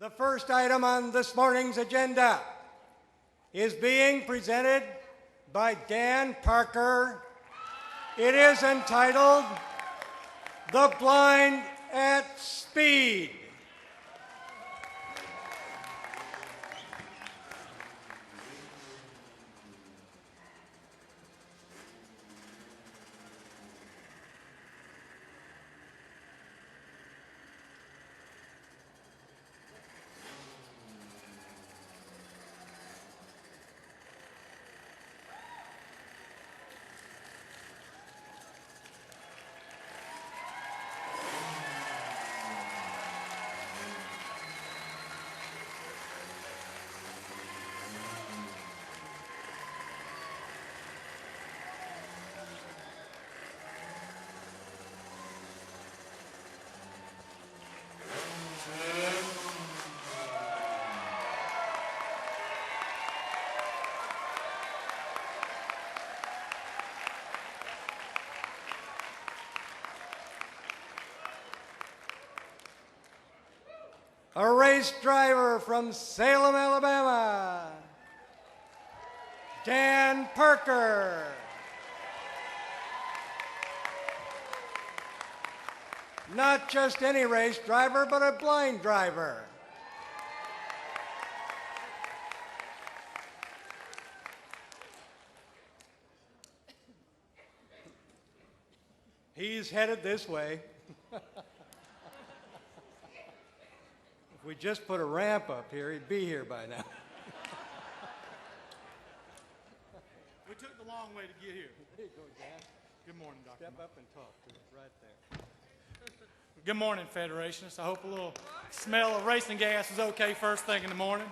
The first item on this morning's agenda is being presented by Dan Parker. It is entitled, "The Blind at Speed." A race driver from Salem, Alabama, Dan Parker. Not just any race driver, but a blind driver. He's headed this way. If we just put a ramp up here, he'd be here by now. We took the long way to get here. There you go, Dan. Good morning, Dr. Step up and talk to us right there. Good morning, Federationists. I hope a little smell of racing gas is okay first thing in the morning.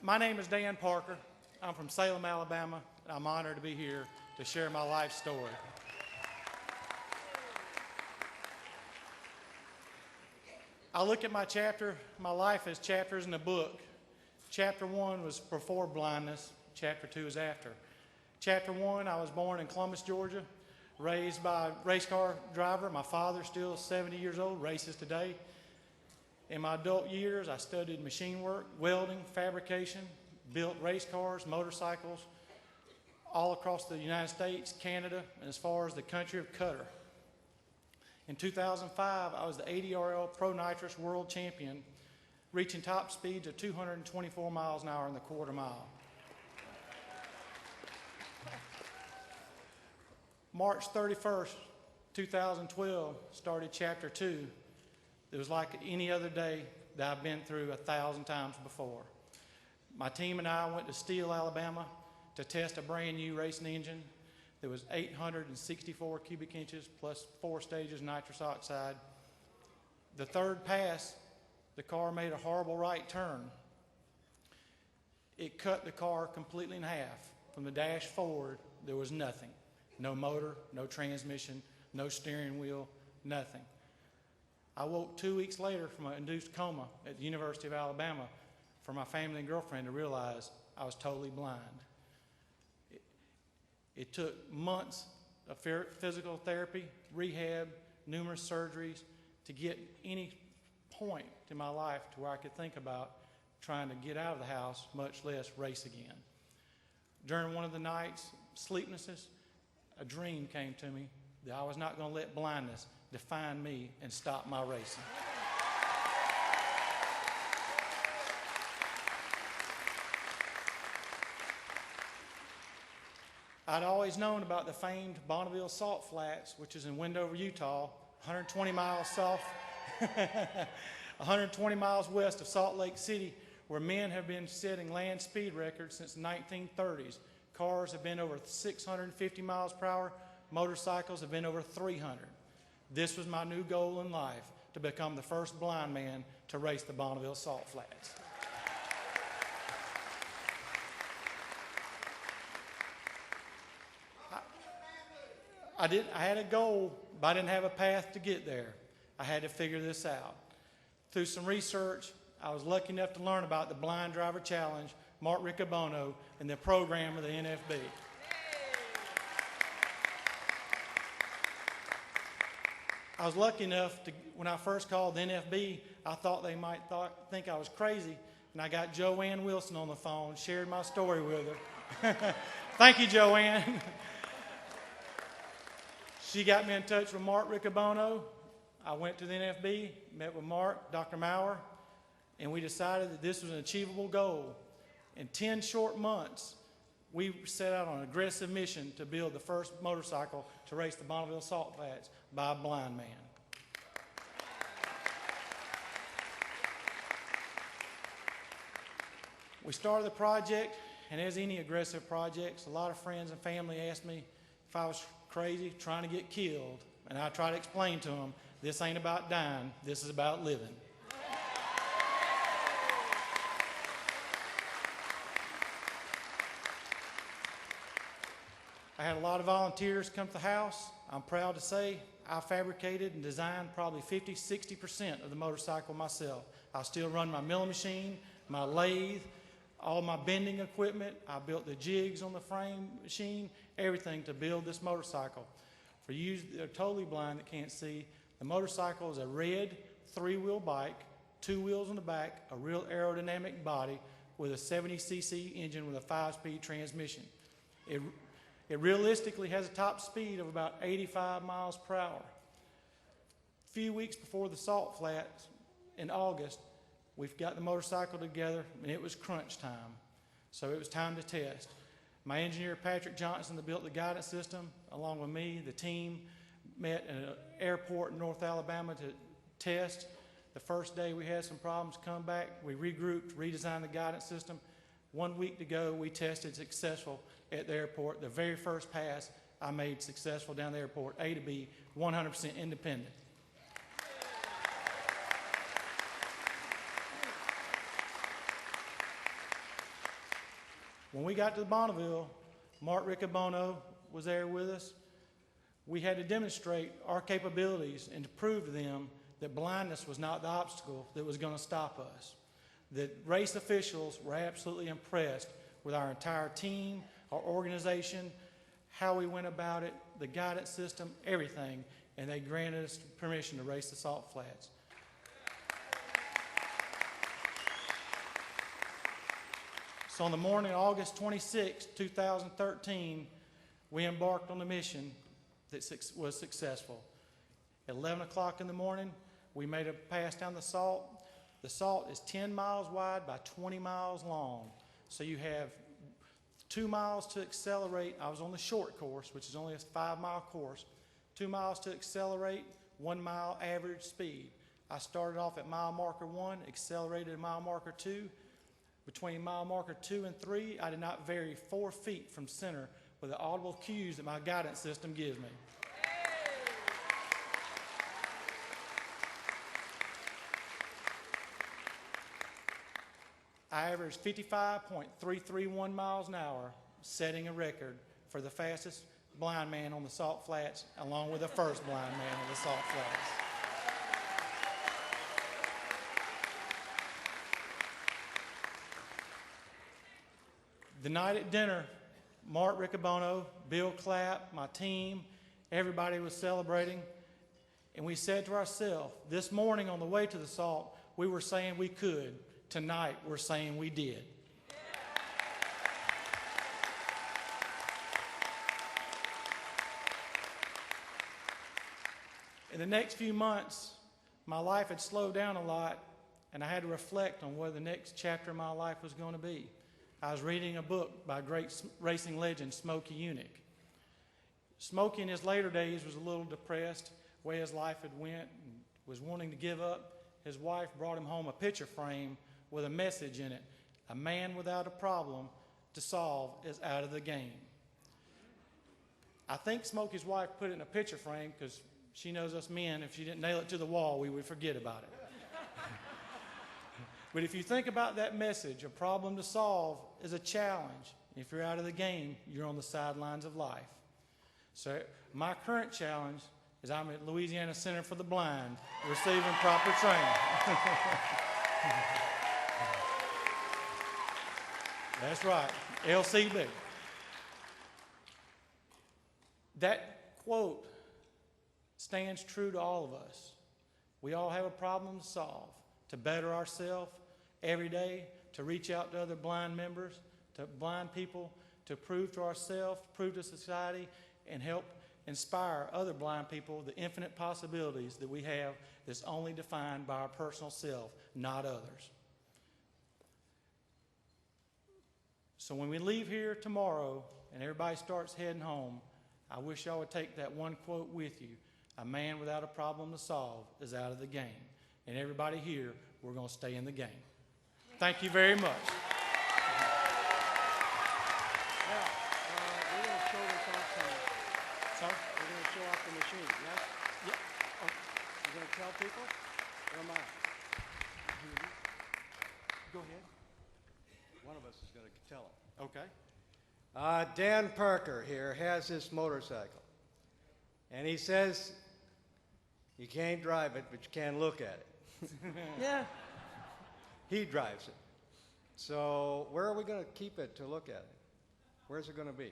My name is Dan Parker. I'm from Salem, Alabama, and I'm honored to be here to share my life story. I look at my life as chapters in a book. Chapter 1 was before blindness. Chapter 2 is after. Chapter 1, I was born in Columbus, Georgia, raised by a race car driver. My father, still 70 years old, races today. In my adult years, I studied machine work, welding, fabrication, built race cars, motorcycles, all across the United States, Canada, and as far as the country of Qatar. In 2005, I was the 80RL Pro Nitrous World Champion, reaching top speeds of 224 miles an hour in the quarter mile. March 31st, 2012, started Chapter 2. It was like any other day that I've been through 1,000 times before. My team and I went to Steele, Alabama to test a brand new racing engine. There was 864 cubic inches plus 4 stages of nitrous oxide. The third pass, the car made a horrible right turn. It cut the car completely in half. From the dash forward, there was nothing. No motor, no transmission, no steering wheel, nothing. I woke 2 weeks later from an induced coma at the University of Alabama for my family and girlfriend to realize I was totally blind. It took months of physical therapy, rehab, numerous surgeries to get any point in my life to where I could think about trying to get out of the house, much less race again. During one of the nights, sleeplessness, a dream came to me that I was not going to let blindness define me and stop my racing. I'd always known about the famed Bonneville Salt Flats, which is in Wendover, Utah, 120 miles south, 120 miles west of Salt Lake City, where men have been setting land speed records since the 1930s. Cars have been over 650 miles per hour. Motorcycles have been over 300. This was my new goal in life, to become the first blind man to race the Bonneville Salt Flats. I had a goal, but I didn't have a path to get there. I had to figure this out. Through some research, I was lucky enough to learn about the Blind Driver Challenge, Mark Riccobono, and the program of the NFB. I was lucky enough to, when I first called the NFB, I thought they might think I was crazy, and I got Joanne Wilson on the phone, shared my story with her. Thank you, Joanne. She got me in touch with Mark Riccobono. I went to the NFB, met with Mark, Dr. Maurer, and we decided that this was an achievable goal. In 10 short months, we set out on an aggressive mission to build the first motorcycle to race the Bonneville Salt Flats by a blind man. We started the project, and as any aggressive projects, a lot of friends and family asked me if I was crazy trying to get killed, and I tried to explain to them, this ain't about dying, this is about living. I had a lot of volunteers come to the house. I'm proud to say I fabricated and designed probably 50–60% of the motorcycle myself. I still run my milling machine, my lathe, all my bending equipment. I built the jigs on the frame machine, everything to build this motorcycle. For you that are totally blind that can't see, the motorcycle is a red 3-wheel bike, 2 wheels on the back, a real aerodynamic body with a 70cc engine with a 5-speed transmission. It realistically has a top speed of about 85 miles per hour. A few weeks before the Salt Flats in August, we've got the motorcycle together, and it was crunch time. So it was time to test. My engineer, Patrick Johnson, that built the guidance system, along with me, the team, met at an airport in North Alabama to test. The first day we had some problems, come back, we regrouped, redesigned the guidance system. 1 week to go, we tested successful at the airport. The very first pass I made successful down the airport, A to B, 100% independent. When we got to Bonneville, Mark Riccobono was there with us. We had to demonstrate our capabilities and to prove to them that blindness was not the obstacle that was going to stop us. The race officials were absolutely impressed with our entire team, our organization, how we went about it, the guidance system, everything, and they granted us permission to race the Salt Flats. So on the morning of August 26, 2013, we embarked on the mission that was successful. At 11 o'clock in the morning, we made a pass down the Salt. The Salt is 10 miles wide by 20 miles long. So you have 2 miles to accelerate. I was on the short course, which is only a 5-mile course. 2 miles to accelerate, 1 mile average speed. I started off at mile marker 1, accelerated at mile marker 2. Between mile marker 2 and 3, I did not vary 4 feet from center with the audible cues that my guidance system gives me. I averaged 55.331 miles an hour, setting a record for the fastest blind man on the Salt Flats, along with the first blind man on the Salt Flats. The night at dinner, Mark Riccobono, Bill Clapp, my team, everybody was celebrating, and we said to ourselves, this morning on the way to the Salt, we were saying we could. Tonight, we're saying we did. In the next few months, my life had slowed down a lot, and I had to reflect on what the next chapter of my life was going to be. I was reading a book by great racing legend Smokey Yunick. Smokey in his later days was a little depressed, the way his life had went, and was wanting to give up. His wife brought him home a picture frame with a message in it: a man without a problem to solve is out of the game. I think Smokey's wife put it in a picture frame because she knows us men, if she didn't nail it to the wall, we would forget about it. But if you think about that message, a problem to solve is a challenge. If you're out of the game, you're on the sidelines of life. So my current challenge is I'm at Louisiana Center for the Blind, receiving proper training. That's right, stands true to all of us. We all have a problem to solve, to better ourselves every day, to reach out to other blind members, to blind people, to prove to ourselves, prove to society, and help inspire other blind people the infinite possibilities that we have that's only defined by our personal self, not others. So when we leave here tomorrow and everybody starts heading home, I wish y'all would take that one quote with you. A man without a problem to solve is out of the game. And everybody here, we're going to stay in the game. Thank you very much. Now, we're going to show this off tonight. Sorry? We're going to show off the machine, yes? Yeah. Oh, You're going to tell people? Or am I? go ahead. One of us is going to tell them. Okay. Dan Parker here has this motorcycle. And he says, you can't drive it, but you can look at it. Yeah. He drives it. So where are we going to keep it to look at it? Where's it going to be?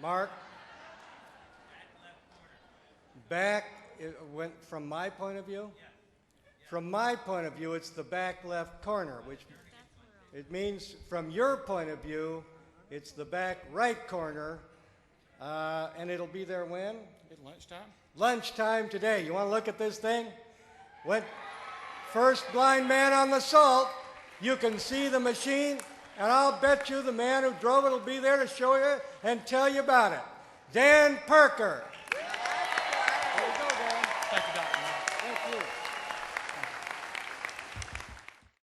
Mark? Back, from my point of view? From my point of view, it's the back left corner, which it means from your point of view, it's the back right corner. And it'll be there when? At lunchtime. Lunchtime today. You want to look at this thing? First blind man on the salt. You can see the machine, and I'll bet you the man who drove it will be there to show you and tell you about it. Dan Parker.